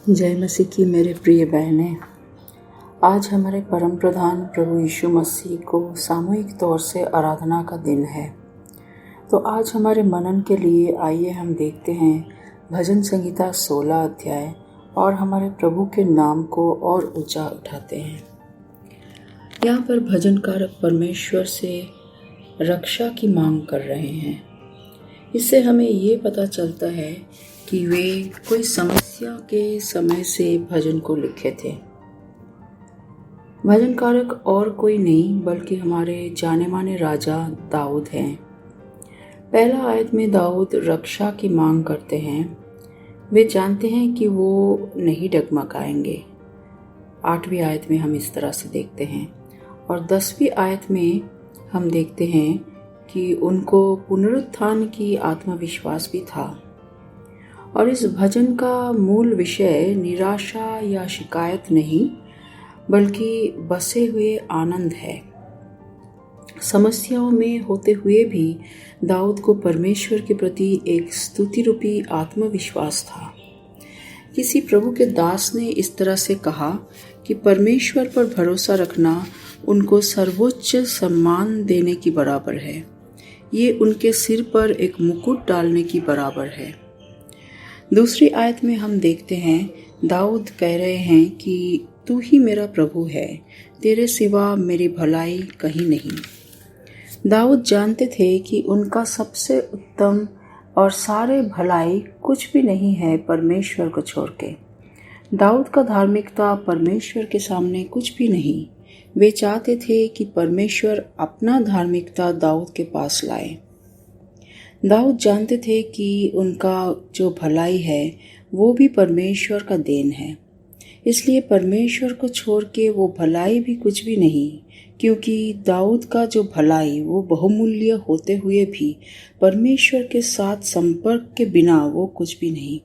जय मसीह की मेरे प्रिय बहनें, आज हमारे परम प्रधान प्रभु यीशु मसीह को सामूहिक तौर से आराधना का दिन है। तो आज हमारे मनन के लिए आइए हम देखते हैं भजन संहिता 16 अध्याय और हमारे प्रभु के नाम को और ऊंचा उठाते हैं। यहाँ पर भजनकारक परमेश्वर से रक्षा की मांग कर रहे हैं। इससे हमें ये पता चलता है कि वे कोई समस्या के समय से भजन को लिखे थे। भजनकारक और कोई नहीं बल्कि हमारे जाने माने राजा दाऊद हैं। पहला आयत में दाऊद रक्षा की मांग करते हैं। वे जानते हैं कि वो नहीं डगमगाएंगे। 8वीं आयत में हम इस तरह से देखते हैं और 10वीं आयत में हम देखते हैं कि उनको पुनरुत्थान की आत्मविश्वास भी था। और इस भजन का मूल विषय निराशा या शिकायत नहीं बल्कि बसे हुए आनंद है। समस्याओं में होते हुए भी दाऊद को परमेश्वर के प्रति एक स्तुति रूपी आत्मविश्वास था। किसी प्रभु के दास ने इस तरह से कहा कि परमेश्वर पर भरोसा रखना उनको सर्वोच्च सम्मान देने की बराबर है। ये उनके सिर पर एक मुकुट डालने की बराबर है। दूसरी आयत में हम देखते हैं दाऊद कह रहे हैं कि तू ही मेरा प्रभु है, तेरे सिवा मेरी भलाई कहीं नहीं। दाऊद जानते थे कि उनका सबसे उत्तम और सारे भलाई कुछ भी नहीं है परमेश्वर को छोड़ के। दाऊद का धार्मिकता परमेश्वर के सामने कुछ भी नहीं। वे चाहते थे कि परमेश्वर अपना धार्मिकता दाऊद के पास लाए। दाऊद जानते थे कि उनका जो भलाई है वो भी परमेश्वर का देन है। इसलिए परमेश्वर को छोड़ के वो भलाई भी कुछ भी नहीं, क्योंकि दाऊद का जो भलाई वो बहुमूल्य होते हुए भी परमेश्वर के साथ संपर्क के बिना वो कुछ भी नहीं।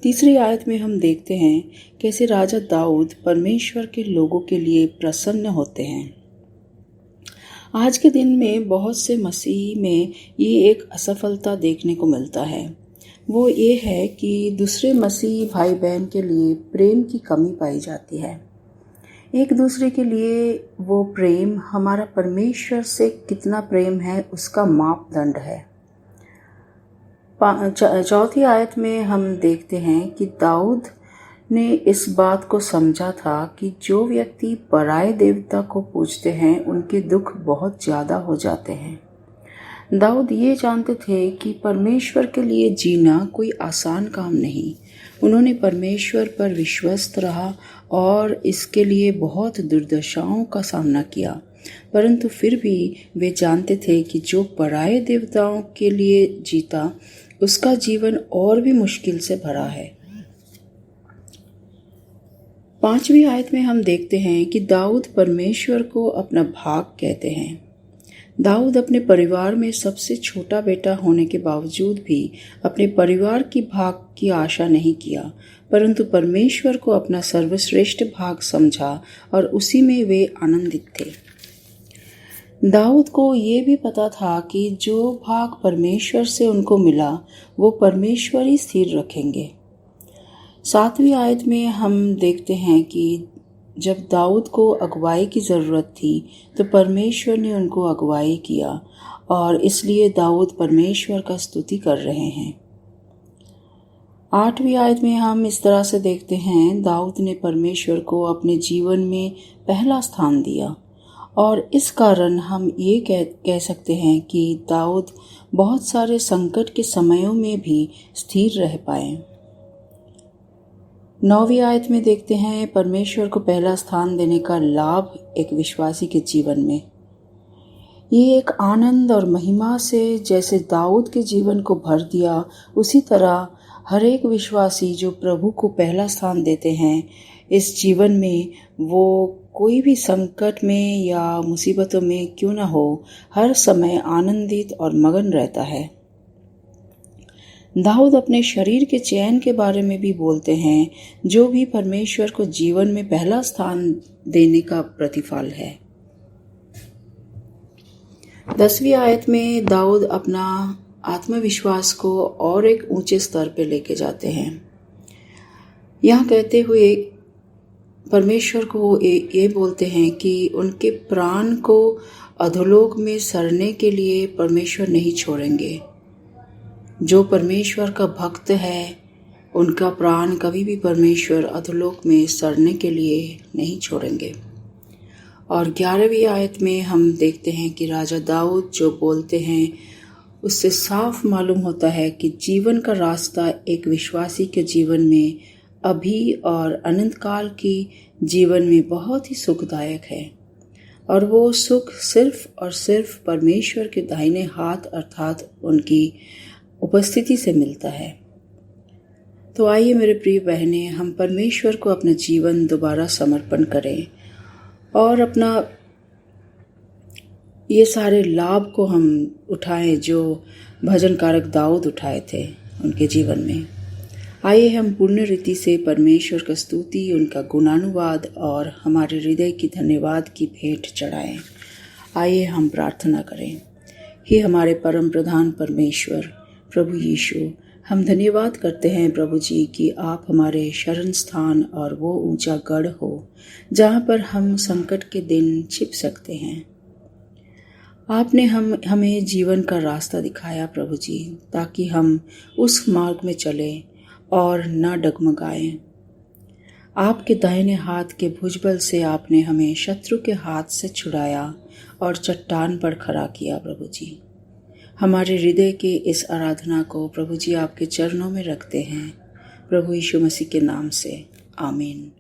तीसरी आयत में हम देखते हैं कैसे राजा दाऊद परमेश्वर के लोगों के लिए प्रसन्न होते हैं। आज के दिन में बहुत से मसीह में ये एक असफलता देखने को मिलता है। वो ये है कि दूसरे मसीह भाई बहन के लिए प्रेम की कमी पाई जाती है। एक दूसरे के लिए वो प्रेम हमारा परमेश्वर से कितना प्रेम है उसका मापदंड है। चौथी आयत में हम देखते हैं कि दाऊद ने इस बात को समझा था कि जो व्यक्ति पराये देवता को पूजते हैं उनके दुख बहुत ज़्यादा हो जाते हैं। दाऊद ये जानते थे कि परमेश्वर के लिए जीना कोई आसान काम नहीं। उन्होंने परमेश्वर पर विश्वस्त रहा और इसके लिए बहुत दुर्दशाओं का सामना किया, परंतु फिर भी वे जानते थे कि जो पराये देवताओं के लिए जीता उसका जीवन और भी मुश्किल से भरा है। 5वीं आयत में हम देखते हैं कि दाऊद परमेश्वर को अपना भाग कहते हैं। दाऊद अपने परिवार में सबसे छोटा बेटा होने के बावजूद भी अपने परिवार की भाग की आशा नहीं किया, परंतु परमेश्वर को अपना सर्वश्रेष्ठ भाग समझा और उसी में वे आनंदित थे। दाऊद को ये भी पता था कि जो भाग परमेश्वर से उनको मिला वो परमेश्वर ही स्थिर रखेंगे। 7वीं आयत में हम देखते हैं कि जब दाऊद को अगुवाई की ज़रूरत थी तो परमेश्वर ने उनको अगुवाई किया और इसलिए दाऊद परमेश्वर का स्तुति कर रहे हैं। 8वीं आयत में हम इस तरह से देखते हैं दाऊद ने परमेश्वर को अपने जीवन में पहला स्थान दिया और इस कारण हम ये कह सकते हैं कि दाऊद बहुत सारे संकट के समयों में भी स्थिर रह पाए। 9वीं आयत में देखते हैं परमेश्वर को पहला स्थान देने का लाभ एक विश्वासी के जीवन में। ये एक आनंद और महिमा से जैसे दाऊद के जीवन को भर दिया, उसी तरह हर एक विश्वासी जो प्रभु को पहला स्थान देते हैं इस जीवन में, वो कोई भी संकट में या मुसीबतों में क्यों न हो, हर समय आनंदित और मगन रहता है। दाऊद अपने शरीर के चयन के बारे में भी बोलते हैं, जो भी परमेश्वर को जीवन में पहला स्थान देने का प्रतिफल है। 10वीं आयत में दाऊद अपना आत्मविश्वास को और एक ऊंचे स्तर पे लेके जाते हैं। यहाँ कहते हुए परमेश्वर को ये बोलते हैं कि उनके प्राण को अधोलोक में सड़ने के लिए परमेश्वर नहीं छोड़ेंगे। जो परमेश्वर का भक्त है उनका प्राण कभी भी परमेश्वर अधोलोक में सड़ने के लिए नहीं छोड़ेंगे। और 11वीं आयत में हम देखते हैं कि राजा दाऊद जो बोलते हैं उससे साफ मालूम होता है कि जीवन का रास्ता एक विश्वासी के जीवन में अभी और अनंत काल की जीवन में बहुत ही सुखदायक है, और वो सुख सिर्फ और सिर्फ परमेश्वर के दाहिने हाथ अर्थात उनकी उपस्थिति से मिलता है। तो आइए मेरे प्रिय बहनें, हम परमेश्वर को अपना जीवन दोबारा समर्पण करें और अपना ये सारे लाभ को हम उठाएं जो भजनकारक दाऊद उठाए थे उनके जीवन में। आइए हम पूर्ण रीति से परमेश्वर का स्तुति, उनका गुणानुवाद और हमारे हृदय की धन्यवाद की भेंट चढ़ाएं। आइए हम प्रार्थना करें। हे हमारे परम प्रधान परमेश्वर प्रभु यीशु, हम धन्यवाद करते हैं प्रभु जी कि आप हमारे शरण स्थान और वो ऊंचा गढ़ हो जहाँ पर हम संकट के दिन छिप सकते हैं। आपने हमें जीवन का रास्ता दिखाया प्रभु जी, ताकि हम उस मार्ग में चलें और न डगमगाएं। आपके दाहिने हाथ के भुजबल से आपने हमें शत्रु के हाथ से छुड़ाया और चट्टान पर खड़ा किया प्रभु जी। हमारे हृदय के इस आराधना को प्रभु जी आपके चरणों में रखते हैं, प्रभु यीशु मसीह के नाम से, आमीन।